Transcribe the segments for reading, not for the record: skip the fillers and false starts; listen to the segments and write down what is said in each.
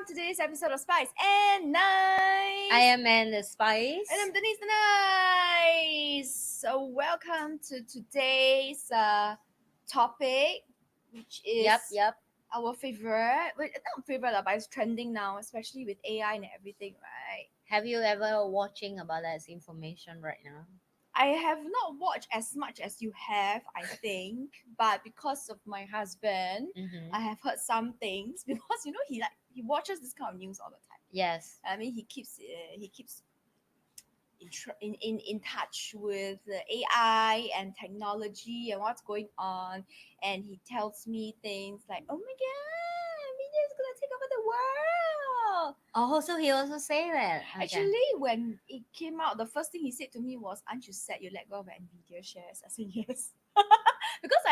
welcome to today's episode of Spice and Nice. I am in the Spice. And I'm Denise the Nice. So welcome to today's topic, which is Yep. our favorite. Well, not favorite, but it's trending now, especially with AI and everything, right? Have you ever watching about that information right now? I have not watched as much as you have, I think, but because of my husband, I have heard some things because he watches this kind of news all the time. Yes. I mean, he keeps in touch with the AI and technology and what's going on, and he tells me things like, "Oh my God, Nvidia is gonna take over the world." Oh, so he also say that. Okay. Actually, when it came out, the first thing he said to me was, "Aren't you sad you let go of Nvidia shares?" I said yes, because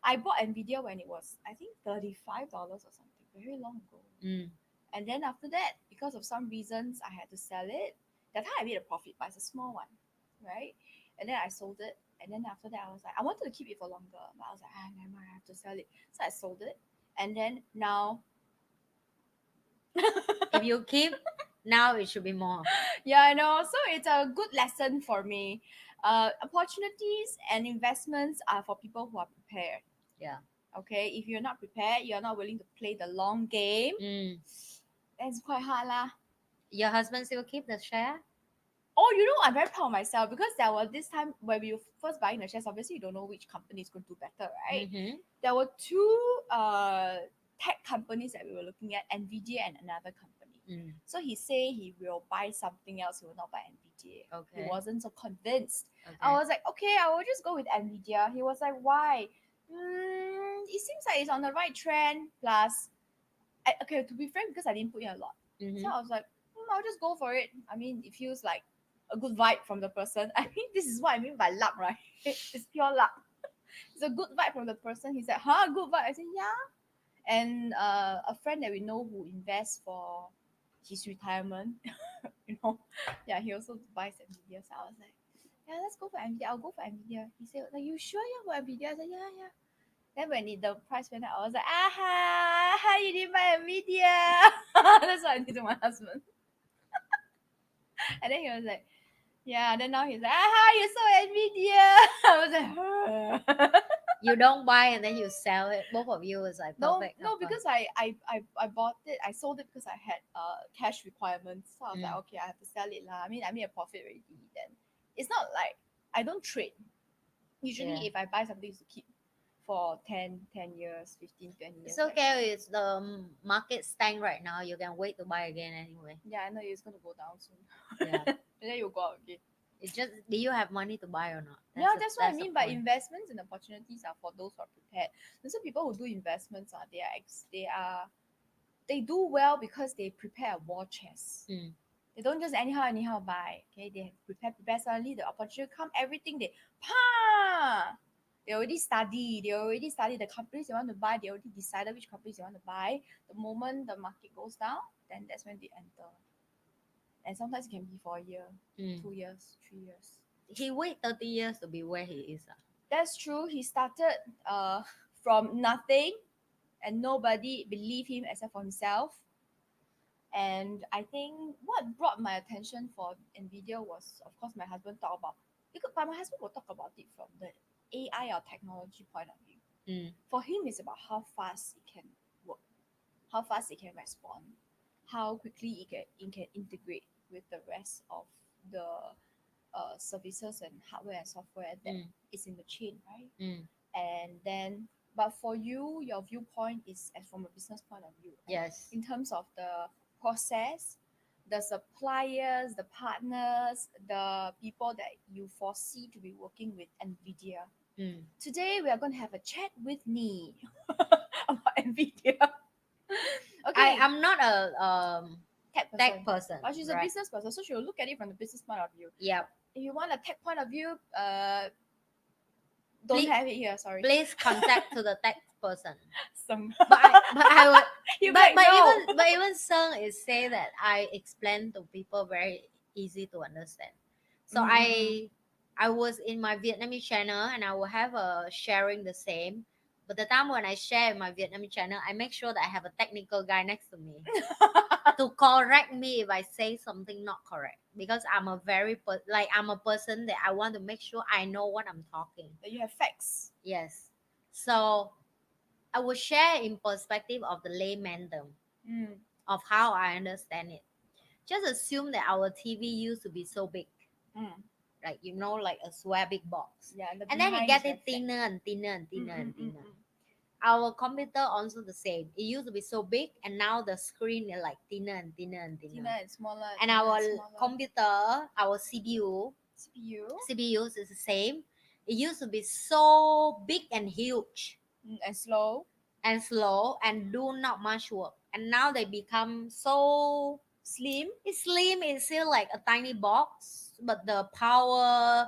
I bought Nvidia when it was I think $35 or something very long ago. And then after that, because of some reasons, I had to sell it. That time I made a profit, but it's a small one, right? And then I sold it. And then after that, I was like, I wanted to keep it for longer, but I was like, never mind, I have to sell it. So I sold it. And then now, If you keep, now it should be more. yeah, I know. So it's a good lesson for me. Opportunities and investments are for people who are prepared. Yeah. Okay, if you're not prepared, you're not willing to play the long game, it's quite hard lah. Your husband still keep the share? Oh, I'm very proud of myself because there was this time when we were first buying the shares. Obviously, you don't know which company is going to do better, right? There were two tech companies that we were looking at, Nvidia and another company. So he said he will buy something else. He will not buy Nvidia. Okay. He wasn't so convinced. Okay. I was like, okay, I will just go with Nvidia. He was like, why? It seems like it's on the right trend. Plus, okay, to be frank, because I didn't put in a lot. So I was like, I'll just go for it. I mean, it feels like a good vibe from the person. I mean, this is what I mean by luck, right? It's pure luck. It's a good vibe from the person. He said, good vibe. I said, yeah. And a friend that we know who invests for his retirement, yeah, he also buys Nvidia. So I was like, yeah, let's go for Nvidia. I'll go for Nvidia. He said, like, you sure you want Nvidia? I said, yeah. Then when the price went up, I was like, you didn't buy Nvidia. That's what I did to my husband. And then he was like, yeah. Then now he's like, you saw Nvidia. I was like, You don't buy and then you sell it. Both of you is like perfect. No, because I bought it. I sold it because I had cash requirements. So I was like, okay, I have to sell it lah. I mean, I made a profit already. Then it's not like I don't trade. Usually, if I buy something, it's to keep for 10 years, 15, 20 years. It's okay. It's the market stank right now. You can wait to buy again anyway. Yeah, I know it's going to go down soon. Yeah. And then you go out again. It's just, do you have money to buy or not? That's what I mean by investments and opportunities are for those who are prepared. And so people who do investments they do well because they prepare a war chest. They don't just anyhow buy. Okay, they prepare suddenly the opportunity come, everything they already study the companies they want to buy. They already decided which companies they want to buy. The moment the market goes down, then that's when they enter. And sometimes it can be for a year, 2 years, 3 years. He wait 30 years to be where he is. That's true. He started from nothing, and nobody believed him except for himself. And I think what brought my attention for Nvidia was, of course, my husband talked about. But my husband will talk about it from the AI or technology point of view. For him, it's about how fast it can work, how fast it can respond, how quickly it can integrate with the rest of the services and hardware and software that is in the chain, right? And then, but for you, your viewpoint is as from a business point of view. Right? Yes. In terms of the process, the suppliers, the partners, the people that you foresee to be working with Nvidia. Today, we are going to have a chat with NhiLe about Nvidia. Okay. I'm not a tech person. But she's a business person, so she'll look at it from the business point of view. Yep. If you want a tech point of view, don't have it here. Sorry. Please contact to the tech person. But even Sung is say that I explain to people very easy to understand. So I was in my Vietnamese channel and I will have a sharing the same But the time when I share my Vietnamese channel, I make sure that I have a technical guy next to me to correct me if I say something not correct. Because I'm a I'm a person that I want to make sure I know what I'm talking. That you have facts. Yes. So I will share in perspective of the layman of how I understand it. Just assume that our TV used to be so big, Mm. like like a square big box, Yeah, and the and then it behind is get very it thick. thinner and thinner and thinner and Mm. thinner. Our computer also the same. It used to be so big, and now the screen is like thinner and thinner and thinner. Thinner and smaller. And thinner our and smaller. computer, our CPU, CPU. CPUs is the same. It used to be so big and huge And slow. and slow and do not much work. And now they become so Slim. it's slim. It's still like a tiny box, but the power,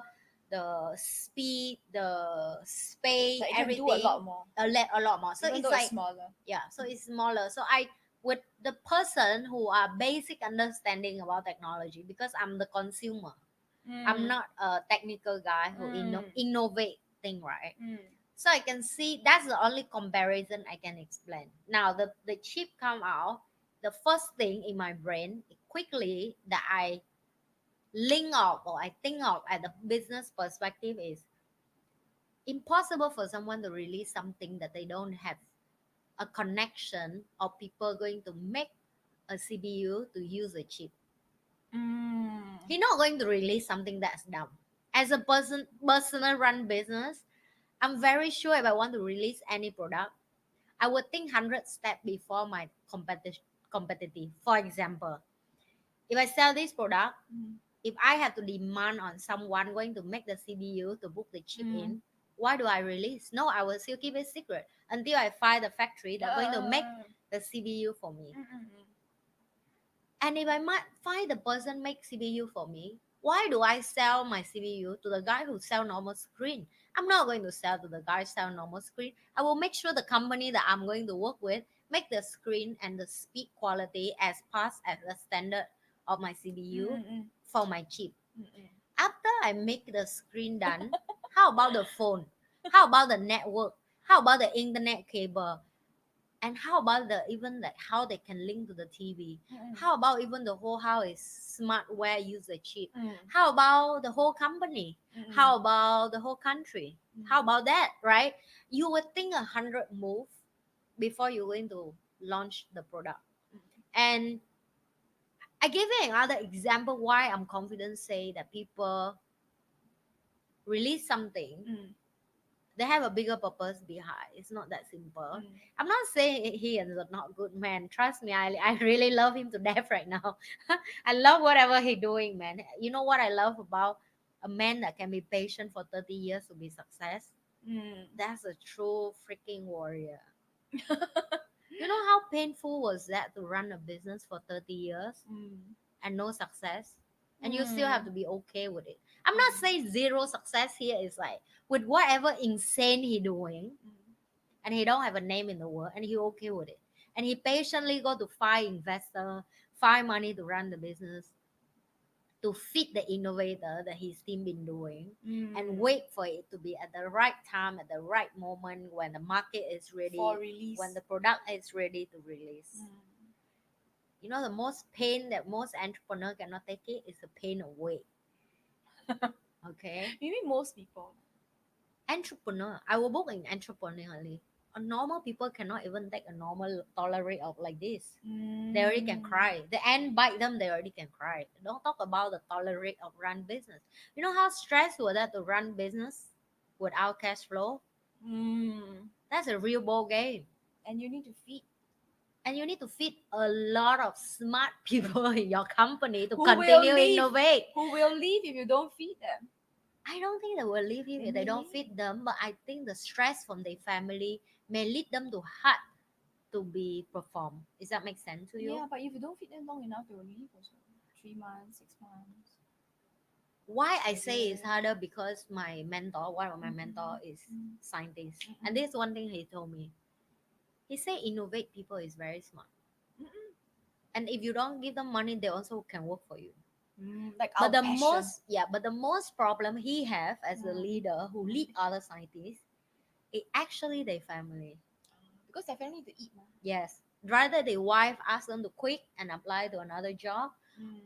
the speed, the space, Like it can do a everything lot more. a lot more. So Even it's though it's like smaller. yeah, so it's smaller. So I with the person who are basic understanding about technology because I'm the consumer. I'm Mm. not a technical guy who Mm. innovate thing, right? Mm. So I can see that's the only comparison I can explain. Now the chip come out, the first thing in my brain quickly that I link up or I think of at the business perspective is impossible for someone to release something that they don't have a connection or people going to make a CPU to use a chip. Mm. He's not going to release something that's dumb. As a personal run business, I'm very sure if I want to release any product, I would think 100 steps before my competitive. For example, if I sell this product, Mm. if I have to demand on someone going to make the CPU to book the chip Mm. in, why do I release? No, I will still keep it secret until I find the factory that's going to make the CPU for me. And if I might find the person make CPU for me, why do I sell my CPU to the guy who sell normal screen? I'm not going to sell to the guy sell normal screen. I will make sure the company that I'm going to work with make the screen and the speed quality as fast as the standard of my CPU for my chip. After I make the screen done, how about the phone? How about the network? How about the internet cable? And how about the even like how they can link to the TV? How about even the whole house is smartware use a chip? How about the whole company? How about the whole country? How about that, right? You would think 100 move before you're going to launch the product. And I give you another example why I'm confident say that people release something, they have a bigger purpose behind. It's not that simple. I'm not saying he is not good man. Trust me, I really love him to death right now. I love whatever he doing, man. You know what I love about a man that can be patient for 30 years to be success? That's a true freaking warrior. You know how painful was that to run a business for 30 years and no success? And you still have to be okay with it. I'm not saying zero success here is like with whatever insane he doing and he don't have a name in the world and he okay with it. And he patiently go to find investor, find money to run the business, to feed the innovator that his team been doing and wait for it to be at the right time, at the right moment when the market is ready, for release. when the product is ready to release. You know, the most pain that most entrepreneur cannot take it is the pain of wait. Okay. Maybe most people. Entrepreneur, I will book in entrepreneurially. A normal people cannot even take a normal tolerate of like this. They already can cry. The end bite them, they already can cry. Don't talk about the tolerate of run business. You know how stressful that to run business without cash flow? That's a real ball game. And you need to feed. And you need to feed a lot of smart people in your company to Who continue will leave? innovate. Who will leave if you don't feed them? I don't think they will leave you They if they may don't leave. feed them, but I think the stress from their family may lead them to hard to be performed. Does that make sense to you? Yeah, but if you don't feed them long enough, they will leave also. 3 months, 6 months. Why I say it's harder because my mentor, one of my mentor is scientist, and this is one thing he told me. He said innovate people is very smart, and if you don't give them money, they also can work for you. Like But our the passion. most, yeah, but the most problem he have as a leader who lead other scientists It actually their family. Because their family need to eat, ma. Yes. Rather the wife ask them to quit and apply to another job,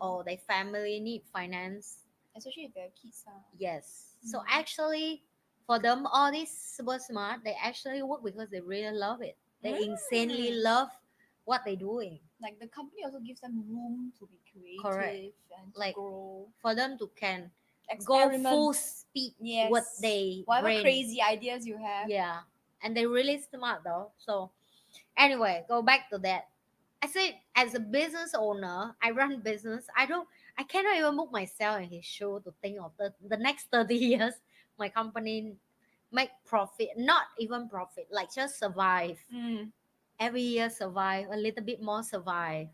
or their family need finance. Especially if they're kids. Yes. So actually, for them, all this super smart, they actually work because they really love it. They insanely love what they're doing. Like the company also gives them room to be Correct. creative and to Like grow. for them to can go Experiment. full speed Yes. with they Whatever brain. crazy ideas you have. Yeah. And they really smart though. So anyway, go back to that. I said as a business owner, I run business. I cannot even put myself in his shoe to think of the next 30 years my company make profit, not even profit, like just survive. Every year survive, a little bit more survive.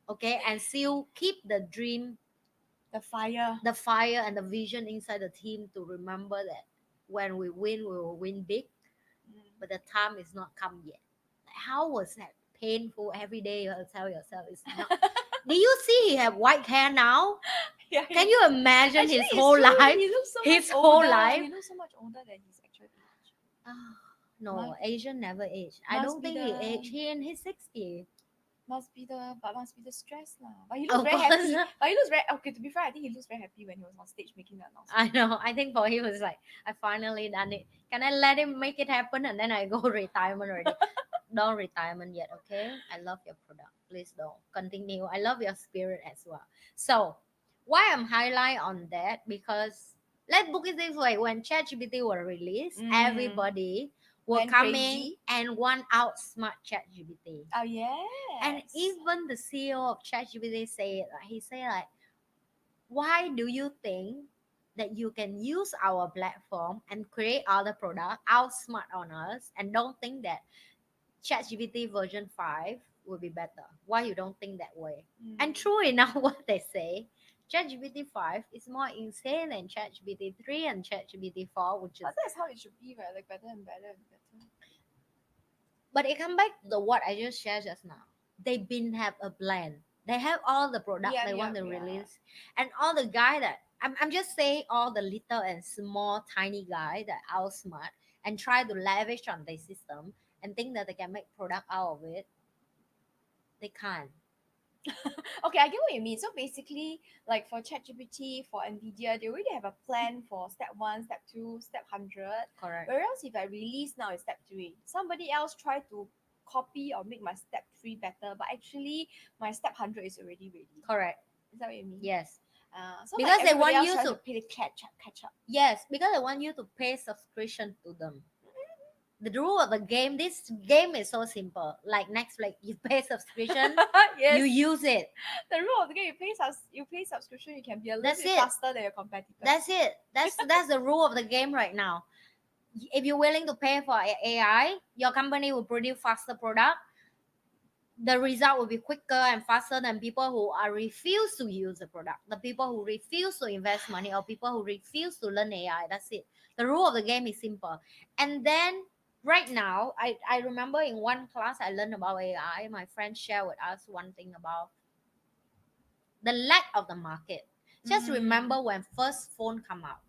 Okay, and still keep the dream, the fire and the vision inside the team to remember that when we win, we will win big, but the time is not come yet. Like, how was that painful every day? You tell yourself it's not. Do you see he have white hair now? Yeah, Can you imagine actually, his it's whole true. life? He looks so His much whole older. life. He looks so much older than his actual age. Ah, no, Must- Asian never age. I must don't be think he the age. He in his 60s. must be the stress lah. But he looks Of very course. happy. But he looks very okay. To be fair, I think he looks very happy when he was on stage making the announcement. I know. I think for him it was like, I finally done it. Can I let him make it happen and then I go retirement already? Don't retirement yet, okay? I love your product. Please don't. Continue. I love your spirit as well. So why I'm highlight on that, because let's book it this way. When ChatGPT was released, everybody were Went coming crazy. and want outsmart ChatGPT. Oh yeah. And even the CEO of ChatGPT said, he said like, why do you think that you can use our platform and create other product outsmart on us and don't think that ChatGPT version 5 will be better? Why you don't think that way? And true enough, what they say, ChatGPT 5 is more insane than ChatGPT 3 and ChatGPT 4, which is. But that's how it should be, right? Like better and better and better. But it come back to the what I just shared just now. They been have a plan. They have all the product they want to release, and all the guy that I'm just saying all the little and small tiny guy that outsmart and try to leverage on their system and think that they can make product out of it. They can't. Okay, I get what you mean. So basically, like for ChatGPT, for Nvidia, they already have a plan for step 1, step 2, step 100. Correct. Whereas if I release now is step 3, somebody else try to copy or make my step 3 better, but actually my step 100 is already ready. Correct. Is that what you mean? Yes. So because like they want else you tries to pay the catch up. Yes, because they want you to pay subscription to them. The rule of the game, this game is so simple. Like Netflix, you pay subscription, Yes. you use it. The rule of the game, you pay subscription, you can be a little That's bit it. faster than your competitors. That's it. That's the rule of the game right now. If you're willing to pay for AI, your company will produce faster product. The result will be quicker and faster than people who are refuse to use the product, the people who refuse to invest money, or people who refuse to learn AI. That's it. The rule of the game is simple. And then right now, I remember in one class I learned about AI. My friend shared with us one thing about the lack of the market. Just remember when first phone come out,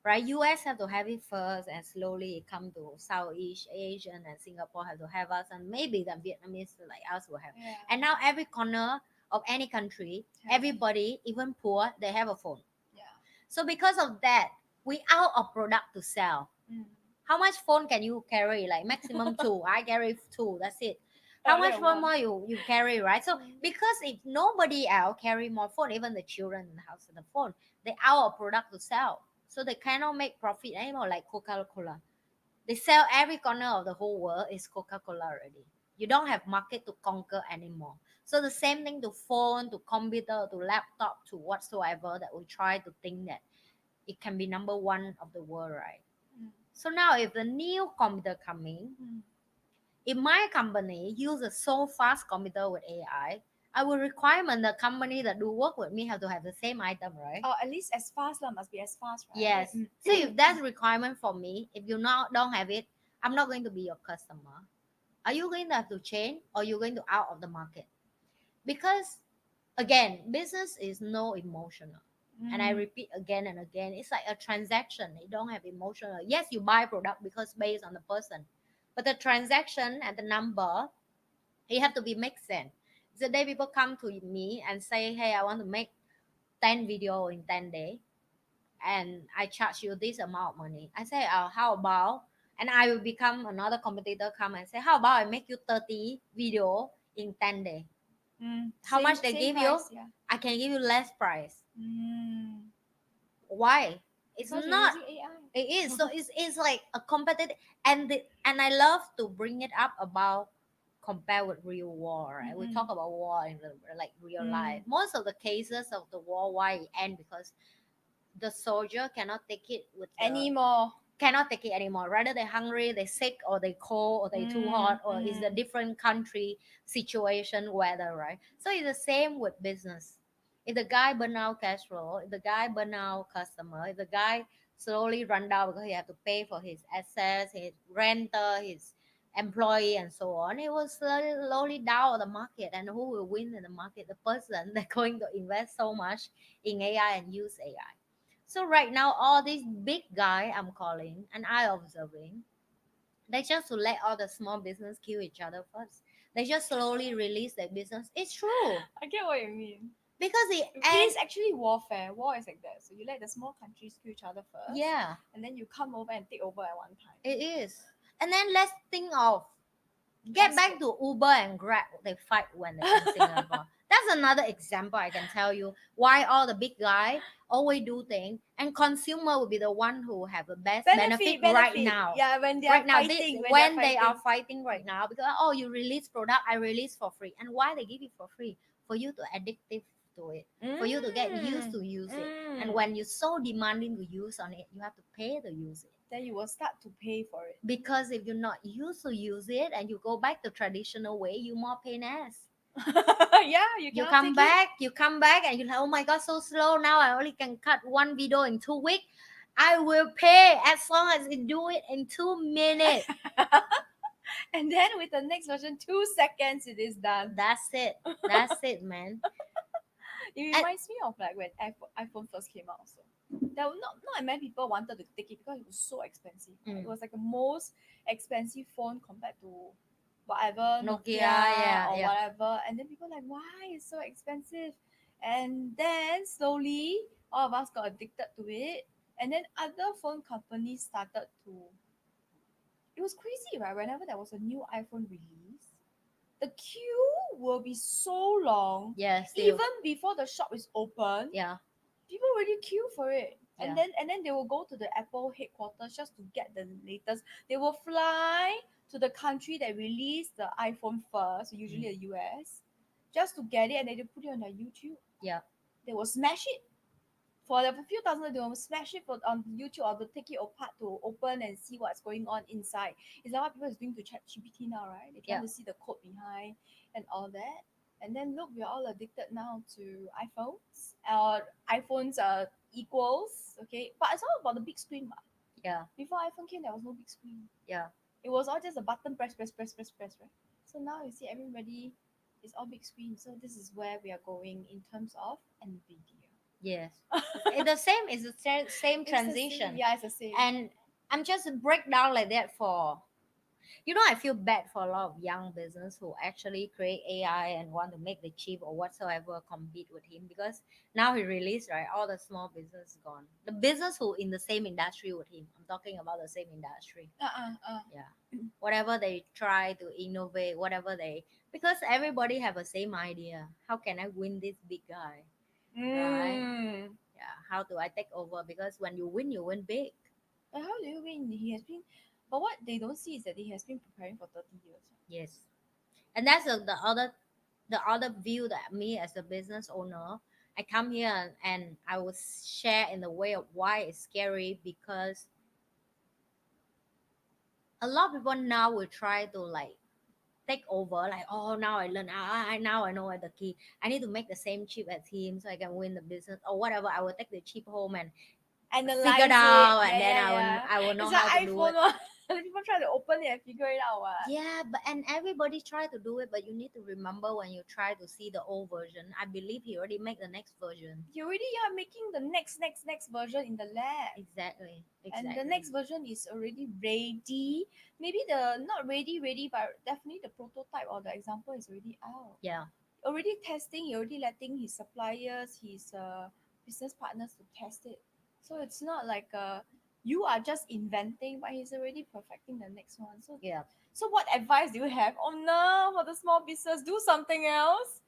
right? US have to have it first, and slowly it come to Southeast Asian, and Singapore have to have us, and maybe the Vietnamese like us will have. Yeah. And now every corner of any country, everybody, even poor, they have a phone. Yeah. So because of that, we out of product to sell. How much phone can you carry? Like maximum 2. I carry 2. That's it. How much phone more you carry, right? So because if nobody else carry more phone, even the children in the house with the phone, they out of product to sell. So they cannot make profit anymore, like Coca-Cola. They sell every corner of the whole world is Coca-Cola already. You don't have market to conquer anymore. So the same thing to phone, to computer, to laptop, to whatsoever that we try to think that it can be number one of the world, right? So now if the new computer coming, if my company uses so fast computer with AI, I will requirement the company that do work with me have to have the same item, right? Oh, at least as fast lah, must be as fast, right? Yes. So if that's requirement for me, if you now don't have it, I'm not going to be your customer. Are you going to have to change, or you going to out of the market? Because again, business is no emotional. and I repeat again and again. It's like a transaction. It don't have emotional. Yes, you buy product because based on the person, but the transaction and the number, it have to be make sense. The day people come to me and say, "Hey, I want to make 10 video in 10 days, and I charge you this amount of money." I say, how about, and I will become another competitor come and say, how about I make you 30 video in 10 days? How much they give you? Price, yeah. I can give you less price. Mm. Why? It's Because not. you're using AI. It is. So it's like a competitive, and I love to bring it up about compare with real war, right? We talk about war in like real life. Most of the cases of the war, why it end? Because the soldier cannot take it with anymore. Cannot take it anymore. Rather they're hungry, they're sick, or they cold, or they too hot, or it's a different country situation, weather, right? So it's the same with business. If the guy burn out cash flow, if the guy burn out customer, if the guy slowly run down because he have to pay for his assets, his renter, his employee, and so on, it will slowly down the market. And who will win in the market? The person that's going to invest so much in AI and use AI. So right now, all these big guy I'm calling and I observing, they just to let all the small business kill each other first. They just slowly release their business. It's true I get what you mean. because It is actually warfare. War is like that. So you let the small countries kill each other first. Yeah, And then you come over and take over at one time. it is. And then let's think of get back to Uber and Grab. They fight when they're in Singapore. That's another example I can tell you why all the big guy always do things, and consumer will be the one who have the best benefit right now. Yeah, when they are Right now, fighting. when they are fighting right now, because oh, you release product, I release for free. And why they give it for free? For you to addictive to it, for you to get used to use it. And when you're so demanding to use on it, you have to pay to use it. Then you will start to pay for it. Because if you're not used to use it and you go back the traditional way, you more pain ass. Yeah, you come back, and you're like, oh my god, so slow now. I only can cut one video in 2 weeks. I will pay as long as you do it in 2 minutes. And then with the next version, 2 seconds it is done. That's it. That's it, man. It reminds me of like when iPhone first came out. So there were not many people wanted to take it because it was so expensive. It was like the most expensive phone compared to whatever Nokia or whatever. And then people like, why it's so expensive? And then slowly all of us got addicted to it. And then other phone companies started to. It was crazy, right? Whenever there was a new iPhone release, the queue will be so long. Yes. Even before the shop is open. Yeah. People really queue for it. And then they will go to the Apple headquarters just to get the latest. They will fly to the country that released the iPhone first, usually the US, just to get it, and then they put it on their YouTube. Yeah. They will smash it. For a few thousand, they will smash it on YouTube or to take it apart to open and see what's going on inside. It's like what people is doing to ChatGPT now, right? They try to see the code behind and all that. And then look, we're all addicted now to iPhones. iPhones are equals, okay? But it's all about the big screen. Yeah. Before iPhone came, there was no big screen. Yeah. It was all just a button press, right? So now you see everybody is all big screen. So this is where we are going in terms of Nvidia. Yes. It's the same. It's the same transition. Yeah, it's the same. And I'm just break down like that for, I feel bad for a lot of young business who actually create AI and want to make the chip or whatsoever compete with him, because now he released, right, all the small business gone. The business who in the same industry with him. I'm talking about the same industry. Yeah. Whatever they try to innovate, because everybody have the same idea. How can I win this big guy? Right? Yeah. How do I take over? Because when you win big. But how do you win? But what they don't see is that he has been preparing for 30 years. Yes. And that's the other view that me as a business owner, I come here and I will share in the way of why it's scary, because a lot of people now will try to like take over, like, oh, now I learn, I now I know the key, I need to make the same chip as him so I can win the business or whatever. I will take the chip home and analyze figure it out, and yeah, then I will know it's how like to do iPhone it. one. And people try to open it and figure it out. What? Yeah, but and everybody try to do it, but you need to remember when you try to see the old version. I believe he already make the next version. You already are making the next version in the lab. Exactly, And the exactly. next version is already ready. Maybe the not ready, but definitely the prototype or the example is already out. Yeah, Already testing, you're already letting his suppliers, his business partners to test it. So it's not like you are just inventing, but he's already perfecting the next one. So yeah. so what advice do you have? Oh no, for the small business, do something else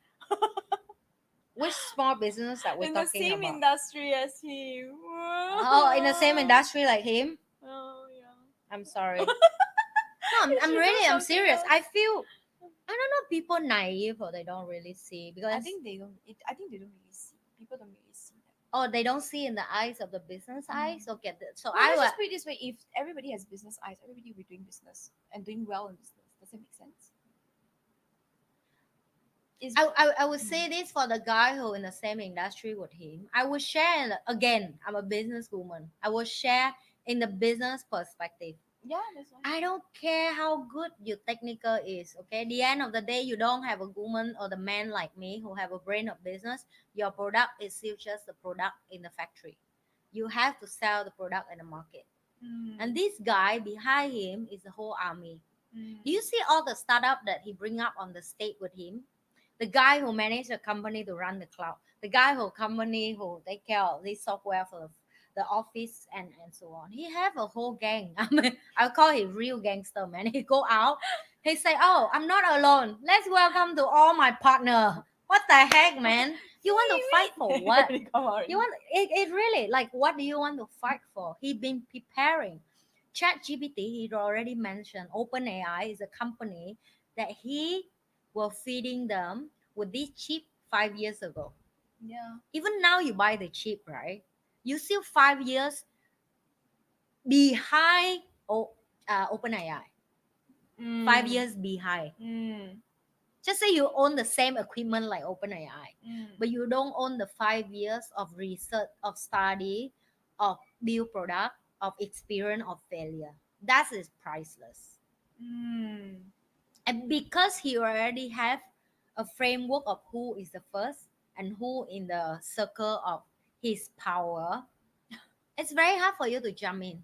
Which small business that we're in the talking same about? industry as him. Oh, in the same industry like him? Oh yeah. I'm sorry. No, You I'm should do really, I'm something serious. else. I feel, I don't know, people naive or they don't really see I because, think they don't. I think they don't really see. People don't really see that. oh, they don't see in the eyes of the business eyes. Mm. Okay, so No, let's just put it this way: if everybody has business eyes, everybody will be doing business and doing well in business. Does that make sense? Is I would say this for the guy who in the same industry with him. I would share again. I'm a businesswoman. I will share in the business perspective. yeah, that's why. I don't care how good your technical is. Okay, at the end of the day, you don't have a woman or the man like me who have a brain of business. Your product is still just a product in the factory. You have to sell the product in the market. Mm. And this guy behind him is the whole army. Mm. Do you see all the startup that he bring up on the stage with him? The guy who managed the company to run the cloud, the guy who company who take care of this software for the office and so on. He have a whole gang. I mean, I'll call him real gangster man. He go out, he say, "Oh, I'm not alone. Let's welcome to all my partner." What the heck, man? You want to fight for what? Come on. You want it really like what do you want to fight for? He been preparing. ChatGPT, he already mentioned OpenAI is a company that he were feeding them with this chip 5 years ago. Yeah. Even now you buy the chip, right? You still 5 years behind OpenAI. 5 years behind. Mm. Just say you own the same equipment like OpenAI, Mm. but you don't own the 5 years of research, of study, of build product, of experience of failure. That is priceless. Mm. And because he already have a framework of who is the first and who in the circle of his power, it's very hard for you to jump in.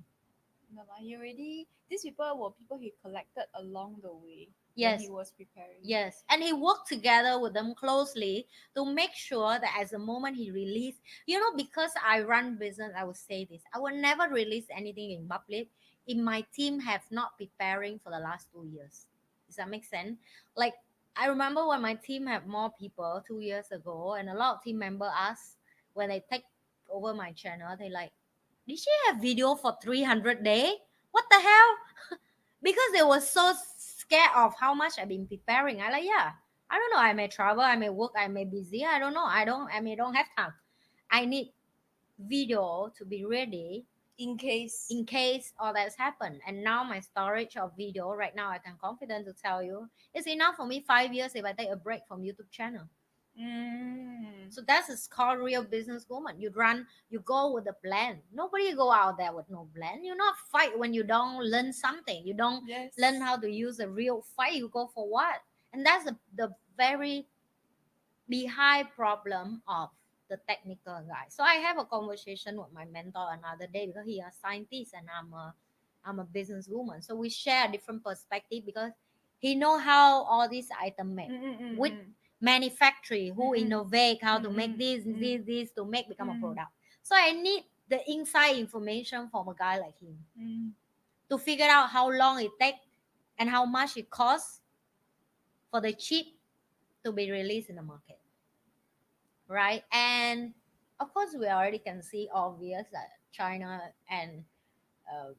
No, but he already. These people were people he collected along the way when he Yes, was preparing. yes. And he worked together with them closely to make sure that as the moment he released, because I run business, I will say this. I will never release anything in public if my team have not preparing for the last 2 years. Does that make sense? Like I remember when my team had more people 2 years ago, and a lot of team member asked when they take over my channel, they like, did she have video for 300 days? What the hell? Because they were so scared of how much I've been preparing. I like, yeah, I don't know. I may travel, I may work, I may busy. I don't know. I may don't have time. I need video to be ready In case. in case all that's happened. And now my storage of video right now, I can confident to tell you, it's enough for me 5 years if I take a break from YouTube channel. Mm. So that's is called real businesswoman. You go with a plan. Nobody go out there with no plan. You not fight when you don't learn something. You don't Yes. learn how to use a real fight. You go for what? And that's the very behind problem of the technical guy. So I have a conversation with my mentor another day because he is a scientist and I'm a businesswoman. So we share a different perspective because he know how all these items make with Mm. manufacturing, who Mm-mm. innovate, how to make Mm-mm. this, Mm. this, this to make become a Mm. product. So I need the inside information from a guy like him Mm. to figure out how long it take and how much it costs for the chip to be released in the market, right? And of course, we already can see obvious that China and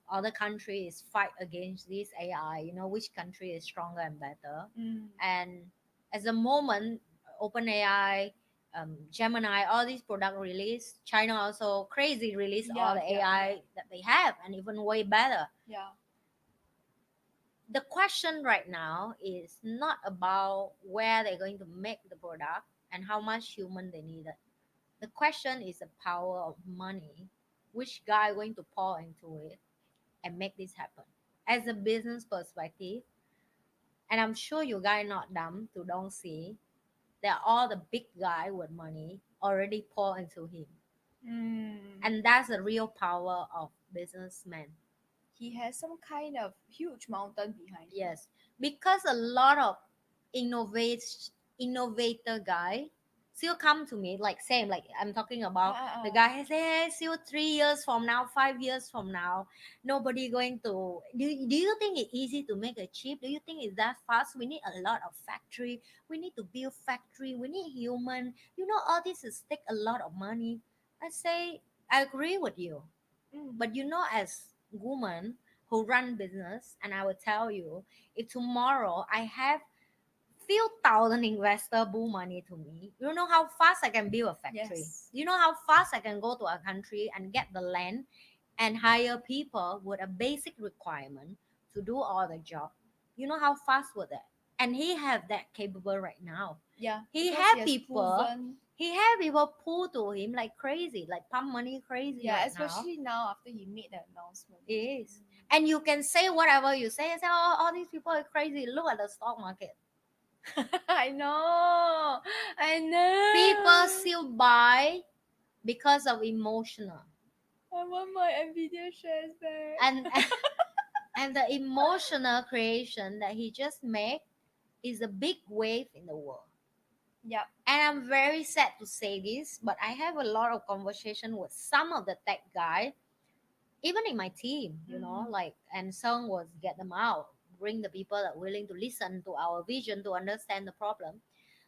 other countries fight against this AI. Which country is stronger and better. Mm. And at the moment, OpenAI, Gemini, all these product release. China also crazy release all Yeah, the yeah, AI that they have, and even way better. yeah. The question right now is not about where they're going to make the product and how much human they needed. The question is the power of money, which guy going to pour into it and make this happen. as a business perspective, and I'm sure you guys not dumb to don't see that all the big guy with money already pour into him. And that's the real power of businessmen. He has some kind of huge mountain behind him. Yes, because a lot of innovator guy still come to me like same like I'm talking about the guy has hey still 3 years from now, 5 years from now, nobody going to do you think it's easy to make a chip? Do you think it's that fast? We need a lot of factory, we need to build factory, we need human, all this is take a lot of money. I say I agree with you, but as woman who run business, and I will tell you, if tomorrow I have few thousand investor bull money to me, you know how fast I can build a factory. Yes. You know how fast I can go to a country and get the land and hire people with a basic requirement to do all the job. You know how fast with that. And he have that capable right now. Yeah. He because have he has people proven. he have people pull to him like crazy, like pump money crazy Yeah, right now. especially now after he made the announcement. It is. And you can say whatever you say, oh, all these people are crazy. Look at the stock market. I know. I know. People still buy because of emotional. I want my Nvidia shares back. And and the emotional creation that he just made is a big wave in the world. Yep. And I'm very sad to say this, but I have a lot of conversation with some of the tech guy, even in my team, like, and some was get them out, bring the people that willing to listen to our vision to understand the problem.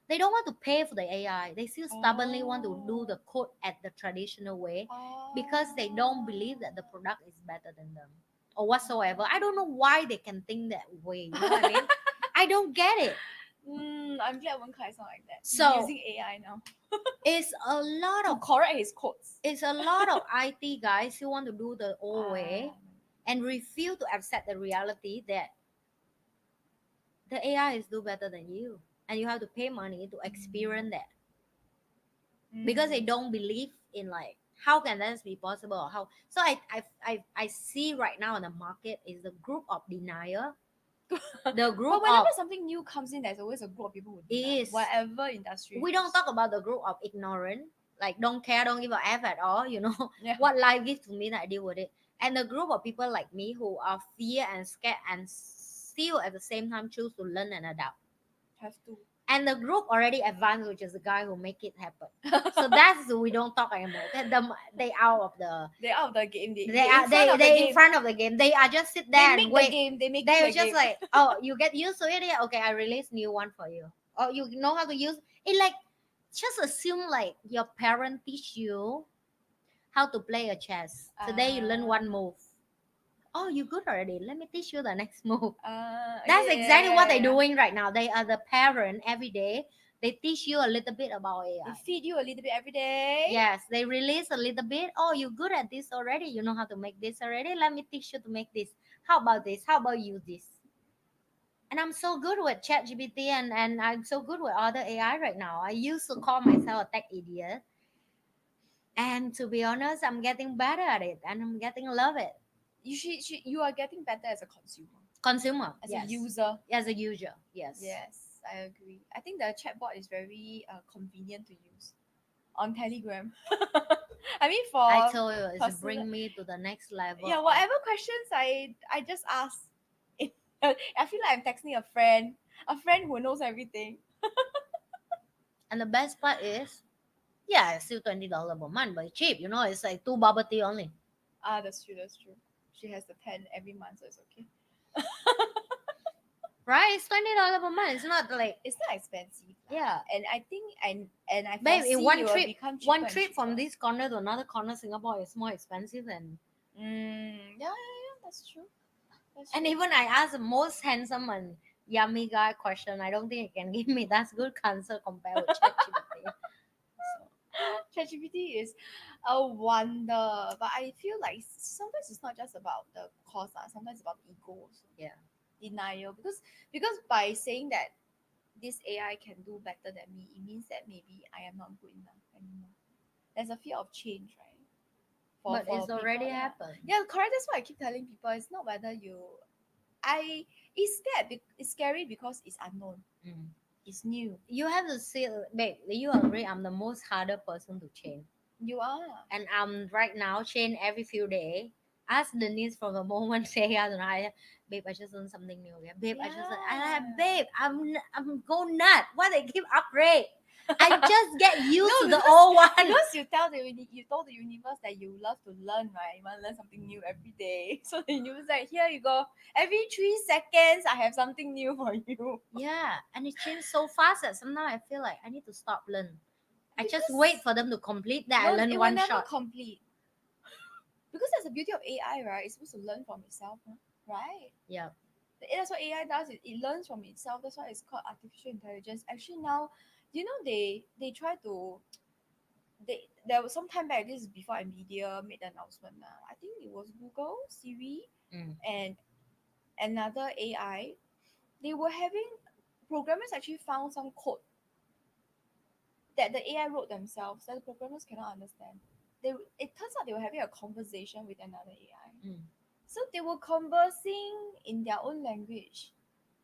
They don't want to pay for the AI. They still stubbornly want to do the code at the traditional way because they don't believe that the product is better than them or whatsoever. I don't know why they can think that way. You know what I mean? I don't get it. I'm glad Wen Kai is not like that. So- He's using AI now It's a lot to of correct his codes. it's a lot of IT guys who want to do the old way and refuse to accept the reality that the AI is do better than you, and you have to pay money to experience that because they don't believe in like how can that be possible or how. So I see right now in the market is the group of denier, the group But whenever of something new comes in, there's always a group of people who It deny is. whatever industry. we it don't is. talk about the group of ignorant, like don't care, don't give a f at all. Yeah. What life gives to me that I deal with it, and the group of people like me who are fear and scared and still at the same time choose to learn and adapt. Have to. And the group already advanced, which is the guy who make it happen. So that's we don't talk anymore. They out of the They're out of the game. they are they in front of the game. They are just sit there They and make wait. the game. They make They're the just game. like, oh, you get used to it. Yeah, okay, I release new one for you. Oh, you know how to use it. Like, just assume like your parent teach you how to play a chess. Today you learn one move. Oh, you good already. Let me teach you the next move. That's exactly what they're doing right now. They are the parent every day. They teach you a little bit about They AI. feed you a little bit every day. Yes, they release a little bit. Oh, you're good at this already. You know how to make this already. Let me teach you to make this. How about this? How about use this? And I'm so good with ChatGPT and I'm so good with other AI right now. I used to call myself a tech idiot. And to be honest, I'm getting better at it and I'm getting love it. You are getting better as a consumer. Consumer. As yes. a user. As a user. Yes. Yes, I agree. I think the chatbot is very convenient to use on Telegram. I mean, for I told you it's personal- bring me to the next level. yeah, whatever questions I just ask. I feel like I'm texting a friend who knows everything. And the best part is, yeah, it's still $20 per month, but it's cheap. It's like 2 bubble tea only. That's true. That's true. She has the 10 every month, so it's okay. Right? It's $20 per month. It's not like It's not expensive. yeah. And I think and I Babe, foresee in one it will trip, become cheaper one and trip from cheaper. this corner to another corner, Singapore is more expensive than. Yeah, that's true. That's And true. even I asked the most handsome and yummy guy question, I don't think he can give me that good answer compared with ChatGPT. ChatGPT is a wonder, but I feel like sometimes it's not just about the cost, sometimes it's about ego also. Yeah. Denial. Because by saying that this AI can do better than me, it means that maybe I am not good enough anymore. There's a fear of change, right? But it's people, already yeah. happened. Yeah, correct. That's what I keep telling people. It's not whether you it's scared. It's scary because it's unknown. Mm. It's new. You have to see, babe. You agree? I'm the most harder person to change, You are. and I'm right now change every few days. Ask Denise from the moment say and I, babe, I just learned something new. Yeah, babe, I just I like, babe, I'm go nut. Why they keep upgrade? I just get used No, to the because old one. because you told the universe that you love to learn, right? You want to learn something new every day. So the universe like, here you go. Every 3 seconds, I have something new for you. Yeah, and it changed so fast that sometimes I feel like I need to stop learn. I just Because wait for them to complete that. I no, learn it will one never shot. complete. Because that's the beauty of AI, right? It's supposed to learn from itself, huh? Right? Yeah. That's what AI does. It learns from itself. That's why it's called artificial intelligence. Actually, now, you know, they try to there was some time back. This is before Nvidia made the announcement. I think it was Google, Siri, Mm. and another AI. They were having programmers actually found some code that the AI wrote themselves that the programmers cannot understand. It turns out they were having a conversation with another AI. Mm. So they were conversing in their own language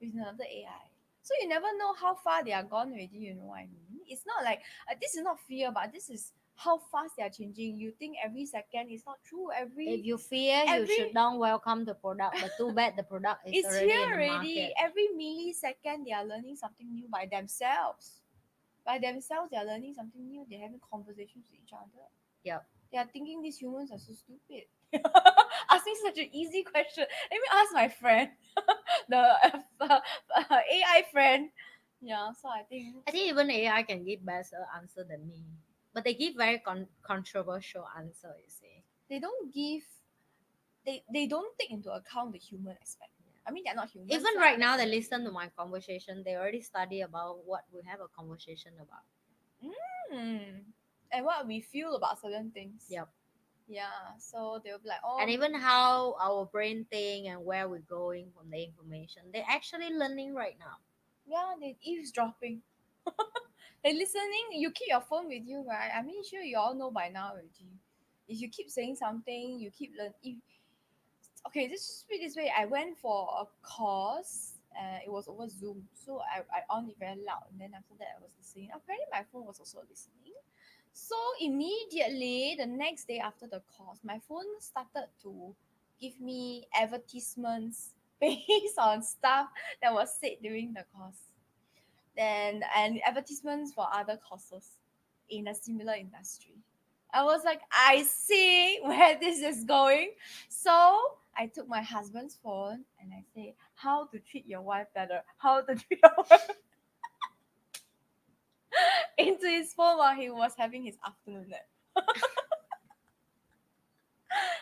with another AI. So you never know how far they are gone already, you know what I mean? It's not like this is not fear, but this is how fast they are changing. You think every second is not true. If you fear, you should Every don't welcome the product. But too bad the product is it's here already in the already. market. Every millisecond they are learning something new by themselves. By themselves they are learning something new. They're having conversations with each other. Yep. They are thinking these humans are so stupid. Asking such an easy question. Let me ask my friend, the AI friend. Yeah, so I think I think even AI can give better answer than me. But they give very controversial answer, you see. they don't give they don't take into account the human aspect. I mean, they're not humans Even lah, right now, they definitely. listen to my conversation. They already study about what we have a conversation about. Mm. And what we feel about certain things. Yep. Yeah, so they'll be like, And oh, even how our brain think and where we're going from the information, they're actually learning right now. yeah, they eavesdropping. They're listening. You keep your phone with you, right? I mean, sure, you all know by now already. If you keep saying something, you keep learn. If okay, just put it this way. I went for a course. It was over Zoom, so I on it very loud, and then after that I was listening. Apparently, my phone was also listening. So immediately the next day after the course, my phone started to give me advertisements based on stuff that was said during the course. Then and advertisements for other courses in a similar industry. I was like, I see where this is going. So I took my husband's phone and I say, how to treat your wife better, how to treat your wife into his phone while he was having his afternoon nap.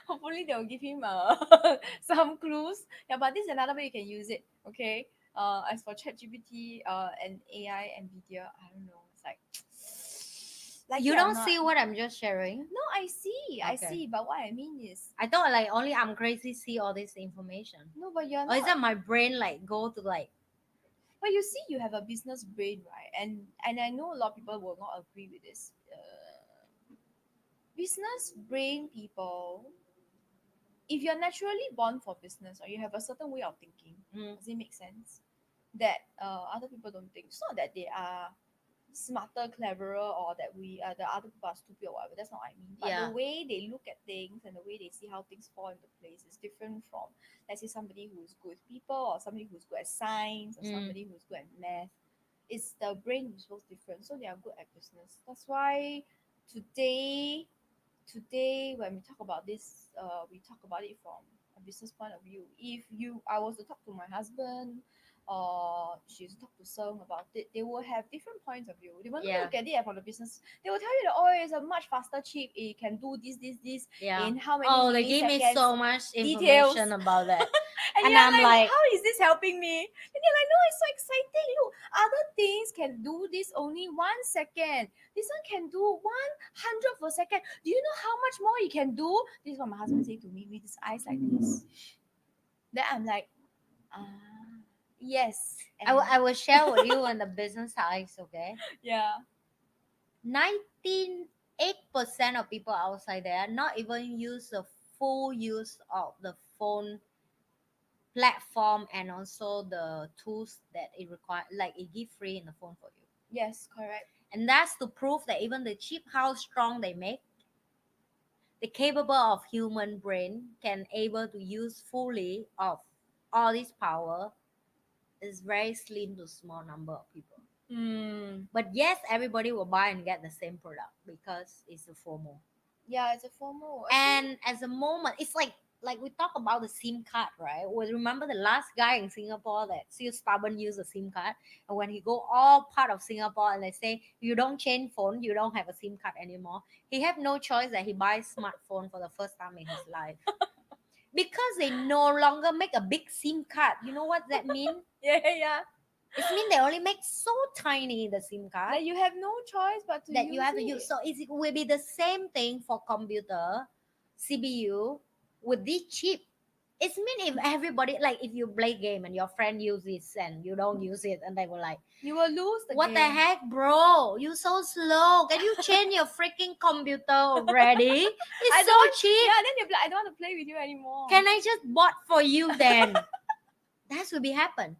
Hopefully they will give him some clues. Yeah, but this is another way you can use it. Okay. As for ChatGPT, and AI, Nvidia, I don't know. It's like like You it or don't not. see what I'm just sharing? No, I Okay. see. But what I mean is, I thought like only I'm crazy see all this information. no, but you're Or is not. that my brain like go to like But you see, you have a business brain, right? And I know a lot of people will not agree with this. Business brain people, if you're naturally born for business or you have a certain way of thinking, mm, does it make sense? That other people don't think. It's not that they are smarter, cleverer, or that we the other people are stupid or whatever. That's not what I mean. But the yeah. way they look at things and the way they see how things fall into place is different from, let's say, somebody who's good with people or somebody who's good at science or Mm, somebody who's good at math. It's the brain is so different, so they are good at business. That's why today today when we talk about this, we talk about it from a business point of view. If you I was to talk to my husband or she's to talk to some about it, they will have different points of view. They will not yeah. look at it from the business. They will tell you that, oh, it's a much faster chip, it can do this Yeah. in how many Oh, they give me milliseconds, so much details. information about that. And And you're I'm like, like, how is this helping me? And you're like, no, it's so exciting. Look, other things can do this only 1 second. This one can do 100th of a second. Do you know how much more it can do? This is what my husband said to me with his eyes like this. Then I'm like, ah, yes. And I will share with you on the business size, okay? yeah, 98% of people outside there not even use the full use of the phone platform and also the tools that it require, like it give free in the phone for you. Yes, correct. And that's to prove that even the chip, how strong they make, the capable of human brain can able to use fully of all this power is very slim to small number of people. But yes, everybody will buy and get the same product because it's a FOMO. Yeah, it's a FOMO. And as a moment, it's like we talk about the SIM card, right? We remember the last guy in Singapore that still stubborn use a SIM card, and when he go all part of Singapore and they say you don't change phone, you don't have a SIM card anymore. He have no choice that he buys smartphone for the first time in his life because they no longer make a big SIM card. You know what that mean? Yeah. It means they only make so tiny the SIM card That you have no choice but to that use you have to it. use. So it will be the same thing for computer, CPU with this chip. It means if everybody, like if you play game and your friend use it and you don't use it, and they were like, you will lose the what game. the heck, bro? You so slow. Can you change your freaking computer already? It's so cheap. Yeah, then you'll be like, I don't want to play with you anymore. Can I just bought for you then? That's will be happen.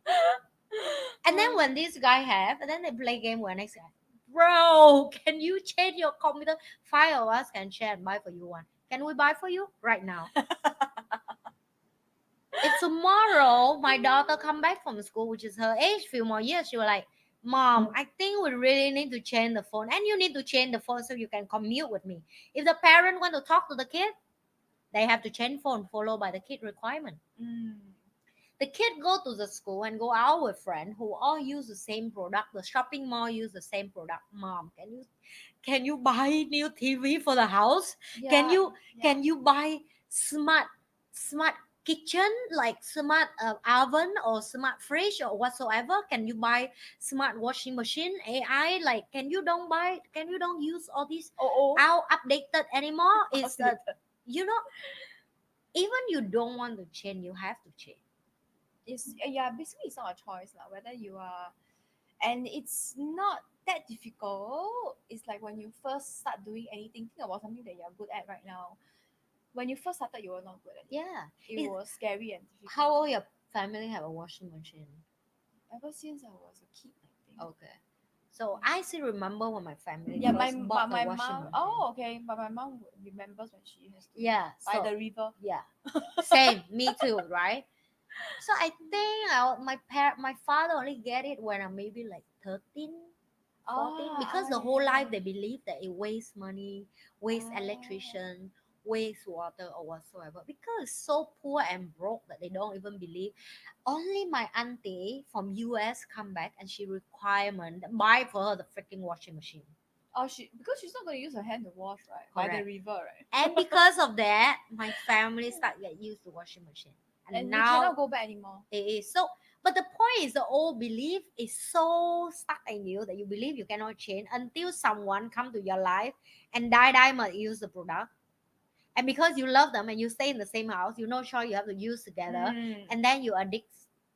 And then when this guy have, and then they play game with next guy. Bro, can you change your computer? 5 of us can share and buy for you one. Can we buy for you right now? If tomorrow my daughter come back from school, which is her age, few more years, she will like, Mom, I think we really need to change the phone, and you need to change the phone so you can commute with me. If the parent want to talk to the kid, they have to change phone, followed by the kid requirement. The kid go to the school and go out with friend who all use the same product. The shopping mall use the same product. Mom, can you buy new TV for the house? Yeah, Can you buy smart kitchen, like smart oven or smart fridge or whatsoever? Can you buy smart washing machine, AI? Like can you don't use all these out updated anymore? It's you know, even you don't want to change, you have to change. It's basically it's not a choice lah, whether you are, and it's not that difficult. It's like when you first start doing anything, think about something that you're good at right now. When you first started, you were not good at it. Yeah, It was scary and difficult. how old your family have a washing machine? Ever since I was a kid, I think. Okay, so I still remember when my family Yeah, first bought my the washing mom. machine. Oh, okay. But my mom remembers when she has to Yeah, by so the river. yeah, same, me too, right? So I think my father only get it when I'm maybe like 13, 14, because the whole life they believe that it wastes money, waste electrician, waste water or whatsoever, because it's so poor and broke that they don't even believe. Only my auntie from US come back and she requirement buy for her the freaking washing machine. Oh, because she's not going to use her hand to wash, right? By the Correct. river, right? And because of that, my family start get used to washing machine. And now you cannot go back anymore. it is so, but the point is the old belief is so stuck in you that you believe you cannot change until someone come to your life and die must use the product. And because you love them and you stay in the same house, you know sure you have to use together, and then you addict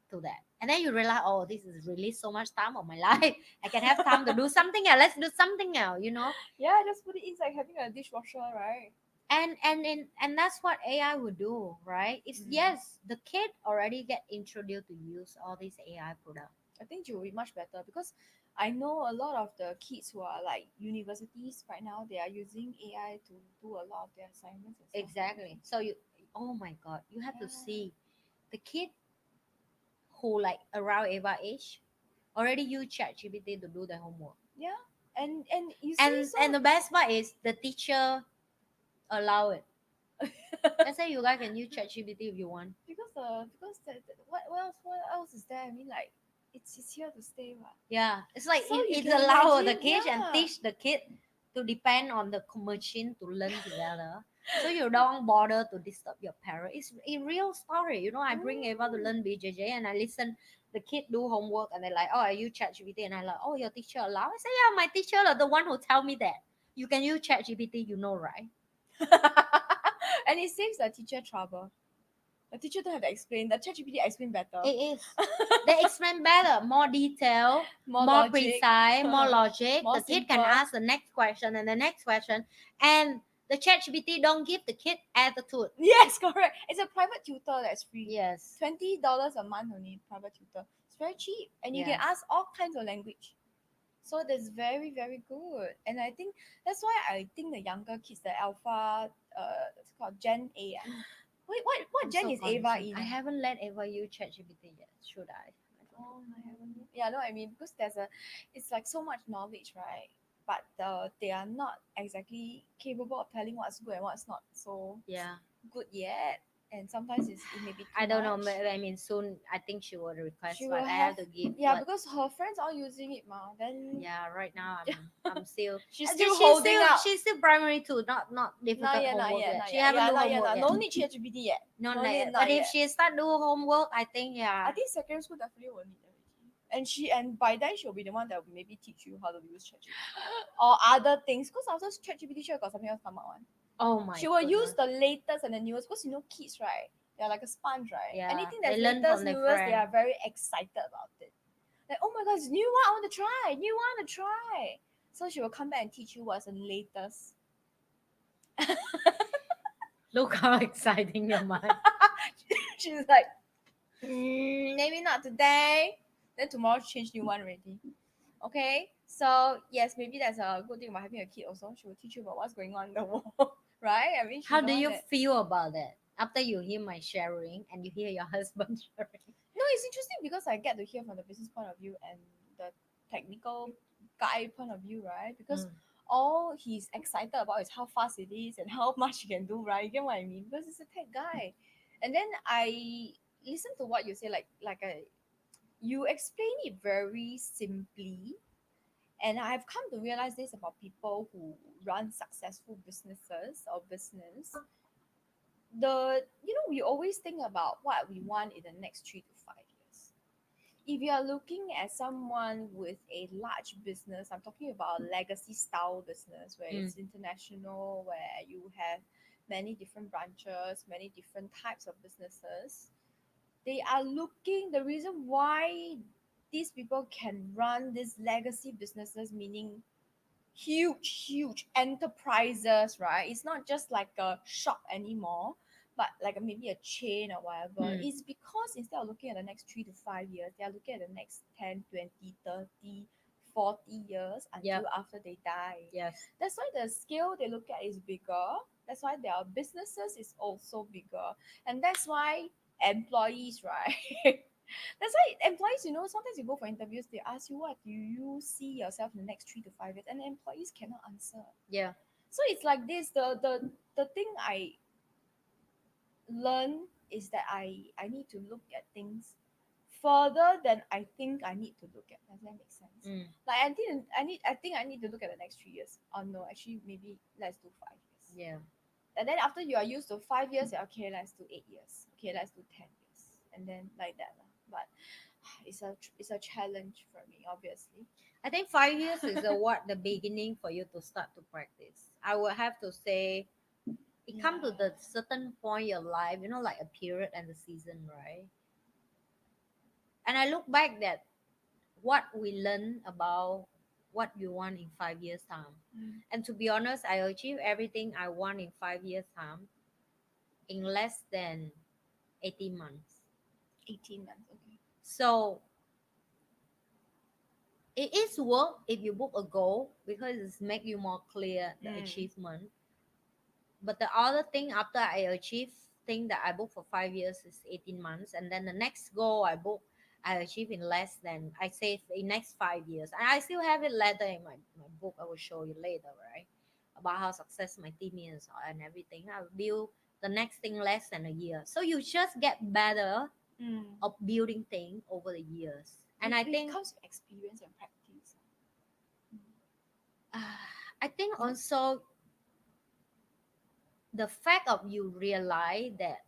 to that. And then you realize, oh, this is really so much time of my life. I can have time to do something else. Let's do something else, you know? Yeah, just put it in like having a dishwasher, right? And that's what AI would do, right? It's yes, the kid already get introduced to use all these AI products. I think it will be much better because I know a lot of the kids who are like universities right now, they are using AI to do a lot of their assignments and stuff. Exactly. So you, oh my god, you have to see the kid who like around Eva age already use ChatGPT to do their homework. Yeah, and you see, And the best part is the teacher allow it. Let's say you guys can use ChatGPT if you want. because what else is there? I mean, like it's here to stay, what? Yeah, it's like So you it's can allow the imagine, kids and yeah. teach the kid to depend on the machine to learn together. So you don't bother to disturb your parent. It's a real story. You know, I bring Eva to learn BJJ and I listen the kid do homework and they're like, oh, I use ChatGPT, and I like, oh, your teacher allow? I say, yeah, my teacher are the one who tell me that. You can use ChatGPT, you know, right? And it saves the teacher trouble. The teacher don't have to explain. The ChatGPT explain better. It is. They explain better, more detail, more logic. precise, more logic. More The kid can simple. ask the next question and the next question. And The ChatGPT don't give the kid attitude. Yes, correct. It's a private tutor that's free. Yes. $20 a month only, private tutor. It's very cheap. And you can Yes. ask all kinds of language. So that's very, very good. And I think that's why I think the younger kids, the alpha, it's called Gen A. Wait, what I'm gen so is Ava confused. in? I haven't let Ava use ChatGPT yet. Should I? I don't Oh, know. I haven't. Yeah, no, I mean because it's like so much knowledge, right? But they are not exactly capable of telling what's good and what's not so Yeah. good yet. And sometimes it may be too I don't know. much. I mean, soon I think she will request, She but will I have, have to give yeah, what. because her friends are using it, ma. Then Yeah, right now I'm still. she's still holding out. She's still primary too. Not Not difficult yet, not homework yet, yet. not She yet. haven't Yeah, do not yet. homework Not. yet. No need ChatGPT yet. Not No need, yet. But not if yet. she start do homework, I think I yeah. think secondary school definitely will need already. And by then she'll be the one that will maybe teach you how to use ChatGPT or other things. Because after ChatGPT, sure got something else come out one. Oh my She will use goodness. the latest and the newest. Because kids, right? They're like a sponge, right? Yeah, Anything they that's learn latest, from their newest, they friend. are very excited about it. Like, oh my god, it's new one, I want to try. New one to try. So she will come back and teach you what's the latest. Look how exciting your mind. She's like, maybe not today. Then tomorrow change new one already. Okay, so yes, maybe that's a good thing about having a kid. Also, she will teach you about what's going on in the world, right? I mean, she's How the do one you that. feel about that? After you hear my sharing and you hear your husband sharing. No, it's interesting because I get to hear from the business point of view and the technical guy point of view, right? Because Mm. all he's excited about is how fast it is and how much he can do, right? You get what I mean? Because he's a tech guy. And then I listen to what you say, you explain it very simply. And I've come to realize this about people who run successful businesses or business. We always think about what we want in the next 3 to 5 years. If you are looking at someone with a large business, I'm talking about a legacy style business where Mm. it's international, where you have many different branches, many different types of businesses. They are looking, the reason why these people can run these legacy businesses, meaning huge enterprises, right? It's not just like a shop anymore, but like maybe a chain or whatever. Mm. It's because instead of looking at the next 3 to 5 years, they are looking at the next 10, 20, 30, 40 years until Yep. after they die. Yes. That's why the scale they look at is bigger. That's why their businesses is also bigger. And that's why employees, right? That's why employees, sometimes you go for interviews, they ask you, what do you see yourself in the next 3 to 5 years? And the employees cannot answer. Yeah. So it's like this. The thing I learn is that I need to look at things further than I think I need to look at. Does that make sense? Mm. Like I think I need to look at the next 3 years. Oh no, actually maybe let's do 5 years. Yeah. And then after you are used to 5 years, okay, let's do 8 years. Okay, let's do 10 years. And then like that. But it's a challenge for me, obviously. I think 5 years is what the beginning for you to start to practice. I would have to say it Yeah. come to the certain point in your life, like a period and the season, right? And I look back that what we learn about what you want in 5 years time. Mm. And to be honest, I achieved everything I want in 5 years time in less than 18 months. 18 months, okay. So it is work if you book a goal because it's make you more clear the Mm. achievement. But the other thing after I achieve thing that I book for 5 years is 18 months, and then the next goal I achieve in less than I say in next 5 years. And I still have it later in my book. I will show you later, right? About how success my team is and everything. I will build the next thing less than a year. So you just get better Mm. of building things over the years. And I Which think comes with experience and practice. I think also the fact of you realize that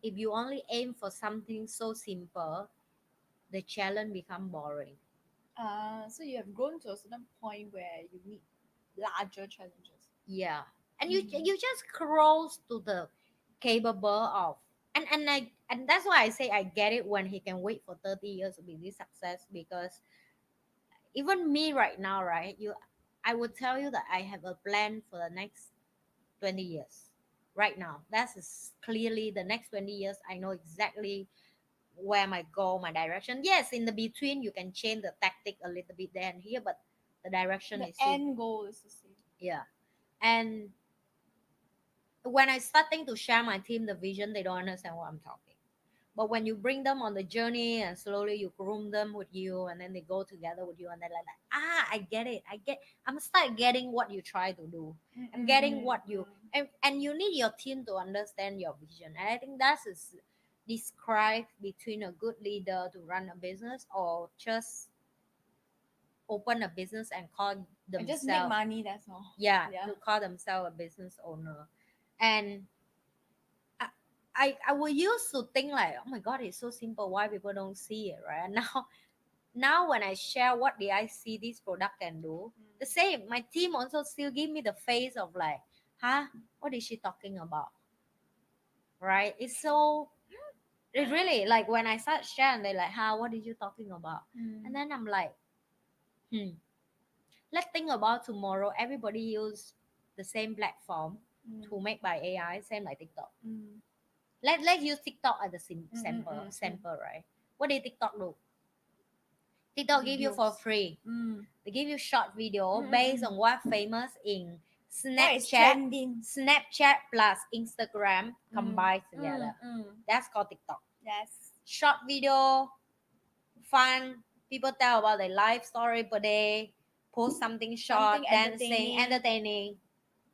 if you only aim for something so simple, the challenge become boring. So you have grown to a certain point where you need larger challenges. Yeah, and you Mm. you just close to the capable of, and that's why I say I get it when he can wait for 30 years to be this success, because even me right now, right? I would tell you that I have a plan for the next 20 years right now. That's clearly the next 20 years. I know exactly where my goal, my direction. Yes, in the between, you can change the tactic a little bit there and here, but the direction The is still, end goal is the same. yeah. And when I starting to share my team the vision, they don't understand what I'm talking. But when you bring them on the journey and slowly you groom them with you, and then they go together with you, and they're like, I get it. I'm start getting what you try to do. I'm getting what you, and you need your team to understand your vision. And I think that's is describe between a good leader to run a business or just open a business and call I just make themselves, money. That's all. yeah, Yeah. to call themselves a business owner. And I, I will used to think like, oh my god, it's so simple. Why people don't see it, right? And now when I share what did I see this product can do, the same. My team also still give me the face of like, huh, what is she talking about, right? It's so it really like when I start sharing, they're like, huh, what are you talking about? And then I'm like, let's think about tomorrow. Everybody use the same platform to make by AI, same like TikTok. Let's use TikTok as a sample, right? What did TikTok do? TikTok give you for Videos. free. They give you short video Mm, based on what famous in What is Snapchat, trending? Snapchat plus Instagram combined together. Mm. That's called TikTok. Yes. Short video, fun. People tell about their life story per day. Post something short, Something dancing, entertaining. entertaining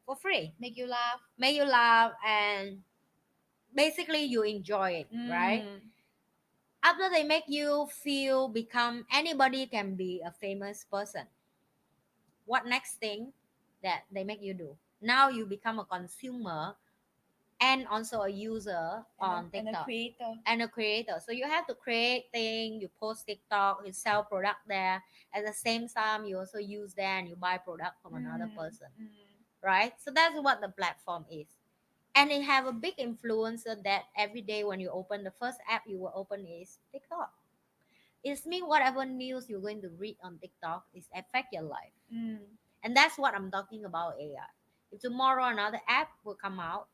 for free. Make you laugh. Make you laugh and basically you enjoy it, right? After they make you feel become anybody can be a famous person, what next thing that they make you do? Now you become a consumer and also a user on And a TikTok creator. and a creator. So you have to create things, you post TikTok, you sell product there. At the same time, you also use there and you buy product from another person, right? So that's what the platform is. And it have a big influencer that every day when you open the first app you will open is TikTok. It's mean whatever news you're going to read on TikTok is affect your life. And that's what I'm talking about AI. If tomorrow another app will come out,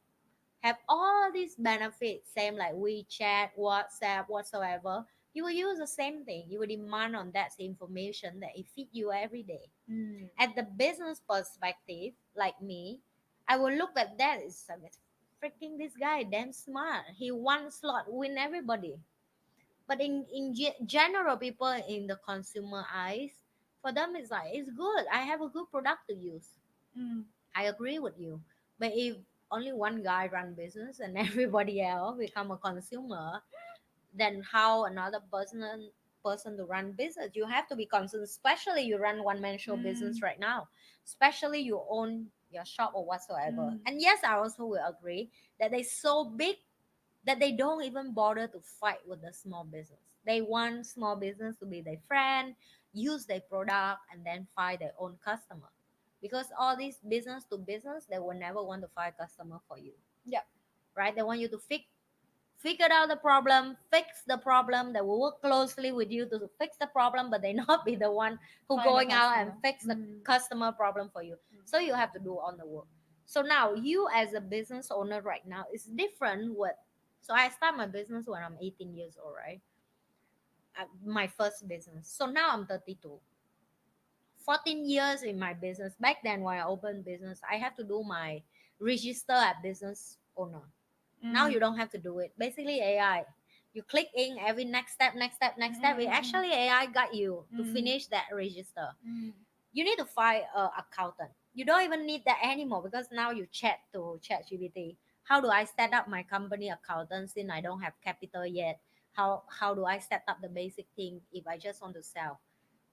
have all these benefits, same like WeChat, WhatsApp, whatsoever, you will use the same thing. You will demand on that information that it feed you every day. At the business perspective, like me, I will look at that as freaking this guy damn smart. He one slot win everybody. But in general, people in the consumer eyes, for them it's like it's good. I have a good product to use. I agree with you. But if only one guy run business and everybody else become a consumer, then how another person to run business? You have to be concerned, especially you run one man show business right now, especially you own your shop or whatsoever. And yes, I also will agree that they're so big that they don't even bother to fight with the small business. They want small business to be their friend, use their product, and then find their own customer. Because all these business to business, they will never want to find customer for you. Yep. Right? They want you to figure out the problem, fix the problem. They will work closely with you to fix the problem, but they not be the one who Find a going out and customer. fix the customer problem for you. So you have to do all the work. So now you as a business owner right now is different with. So I start my business when I'm 18 years old, right? My first business. So now I'm 32. 14 years in my business. Back then when I opened business, I have to do my register as business owner. Now you don't have to do it. Basically AI. You click in every next step, next step, next step. It actually AI got you to finish that register. You need to find a accountant. You don't even need that anymore because now you chat to ChatGPT. How do I set up my company accountant since I don't have capital yet? How do I set up the basic thing if I just want to sell?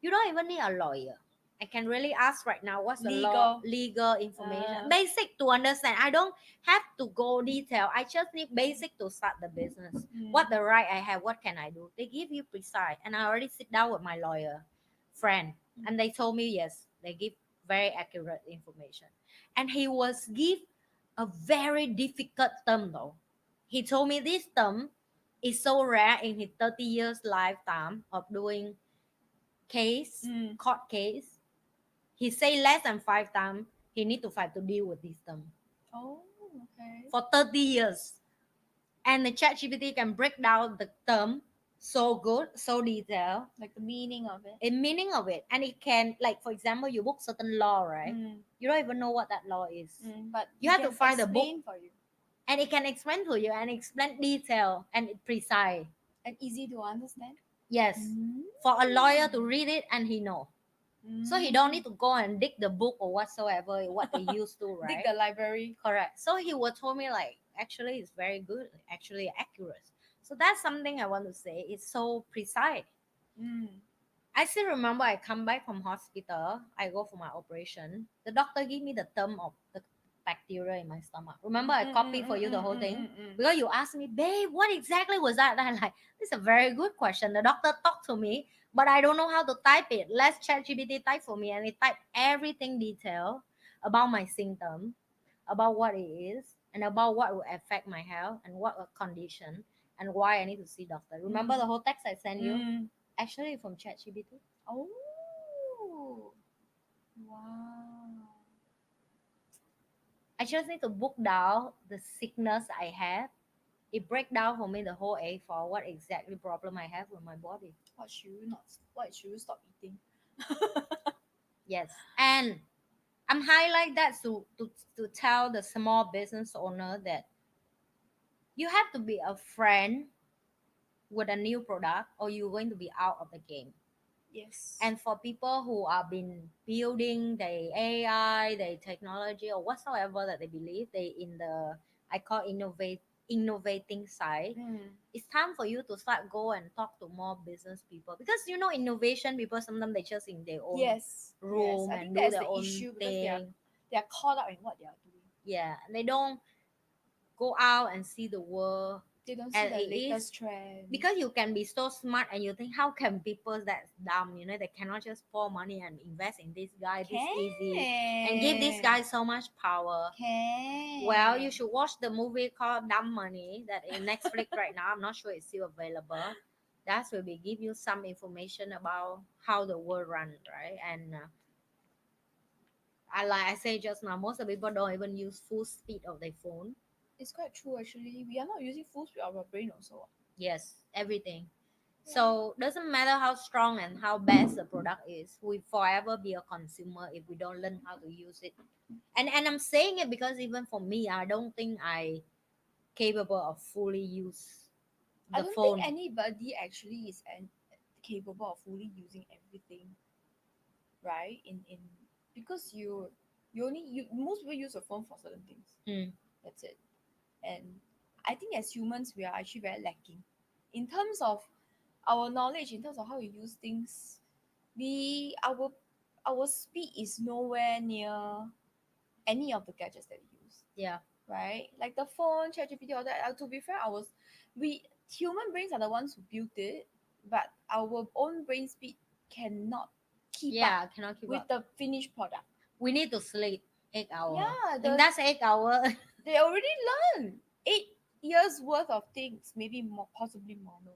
You don't even need a lawyer. I can really ask right now what's the law Legal. legal information. Basic to understand. I don't have to go detail. I just need basic to start the business. What the right I have, what can I do? They give you precise. And I already sit down with my lawyer friend and they told me yes, they give very accurate information. And he was give a very difficult term though. He told me this term is so rare in his 30 years lifetime of doing case, court case. He say less than 5 times he need to fight to deal with this term. Oh, okay. for 30 years. And the ChatGPT can break down the term so good, so detailed, Like the meaning of it. the meaning of it. And it can, like, for example, you book certain law, right? Mm, You don't even know what that law is. but You it have to can find the book, explain for you and it can explain to you and explain detail and precise. and easy to understand. Yes. Mm. For a lawyer to read it and he know. So he don't Mm. need to go and dig the book or whatsoever what they used to, Dig right? the library. Correct. So he would told me like actually it's very good, actually accurate. So that's something I want to say. It's so precise. Mm. I still remember I come back from hospital. I go for my operation. The doctor give me the term of the bacteria in my stomach. Remember I copy for you the whole thing because you asked me, babe, what exactly was that? And I'm like, this is a very good question. The doctor talked to me, but I don't know how to type it. Let's ChatGPT type for me, and it typed everything detail about my symptom, about what it is, and about what will affect my health and what condition and why I need to see doctor. Remember the whole text I sent you? Actually, from ChatGPT. Oh, wow. I just need to book down the sickness I have. It break down for me the whole A for what exactly problem I have with my body. What should you not? What should you stop eating? Yes, and I'm highlight that to tell the small business owner that you have to be a friend with a new product or you're going to be out of the game. Yes. And for people who have been building the AI, the technology, or whatsoever that they believe they in the I call innovating side, it's time for you to start go and talk to more business people because innovation people sometimes they just in their own Yes. Yes. room I and think do that's their the own issue because thing. they are caught up in what they are doing. Yeah, and they don't go out and see the world They don't see as the it is latest trend. because you can be so smart and you think how can people that's dumb they cannot just pour money and invest in this guy this easy and give this guy so much power. Well, you should watch the movie called Dumb Money that in Netflix right now. I'm not sure it's still available. That will be give you some information about how the world run, right? And like I say just now, most of the people don't even use full speed of their phone. It's quite true actually. We are not using full speed of our brain also. Yes, everything. Yeah. So doesn't matter how strong and how best the product is, we forever be a consumer if we don't learn how to use it. And I'm saying it because even for me, I don't think I capable of fully use I the don't think phone. anybody actually is capable of fully using everything, right? In because you only you most people use a phone for certain things. Mm. That's it. And I think as humans we are actually very lacking in terms of our knowledge, in terms of how we use things. We our speed is nowhere near any of the gadgets that we use, Yeah. right? Like the phone, ChatGPT, all that. To be fair, we human brains are the ones who built it, but our own brain speed cannot keep Yeah, up cannot keep with up. the finished product. We need to sleep 8 hours. Yeah, And that's 8 hours. they already learned 8 years worth of things, maybe more, possibly more, no,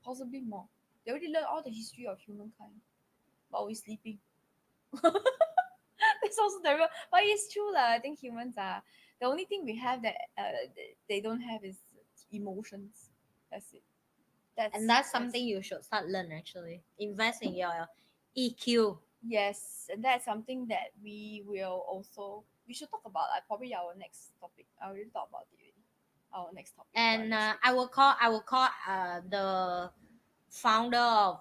possibly more. They already learned all the history of humankind, but we're sleeping. That's also terrible, but it's true lah. I think humans are the only thing we have that they don't have is emotions. That's it. And that's something you should start learn actually. Invest in your EQ. Yes, and that's something that we should talk about. Like probably our next topic. I already thought about it already. Our next topic. And I will call founder of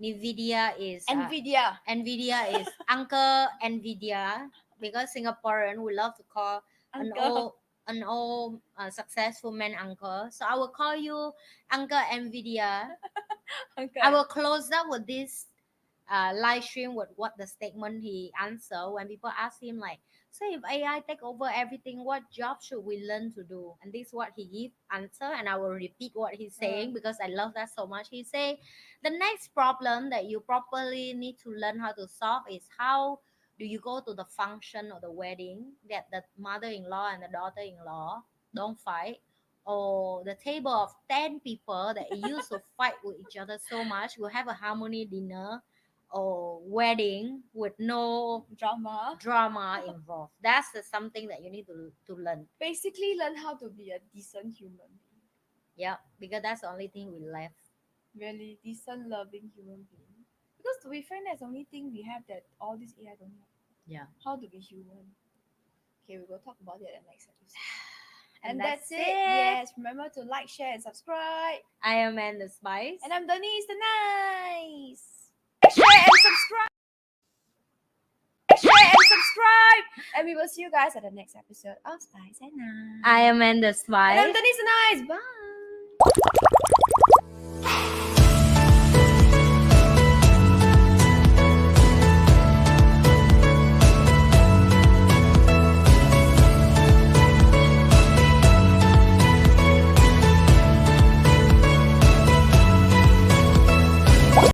Nvidia is Nvidia. Nvidia is Uncle Nvidia because Singaporean we love to call an Uncle. old successful man uncle. So I will call you Uncle Nvidia. Uncle. I will close up with this live stream with what the statement he answered when people ask him like, so if AI take over everything, what job should we learn to do? And this is what he give answer, and I will repeat what he's saying because I love that so much. He say, the next problem that you properly need to learn how to solve is how do you go to the function or the wedding that the mother-in-law and the daughter-in-law don't fight, or the table of 10 people that used to fight with each other so much will have a harmony dinner, wedding with no drama involved. That's something that you need to learn. Basically learn how to be a decent human being. Yeah, because that's the only thing we left. Really decent, loving human being. Because to be frank, that's the only thing we have that all these AI don't have. Yeah. How to be human. Okay, we will talk about it in the next episode. And that's it. Yes, remember to like, share, and subscribe. I am the Spice. And I'm Denise the Nice. Share and subscribe. Share and subscribe. And we will see you guys at the next episode of Spice and Nice. I am the Spice. And I'm Denise the Nice. Bye.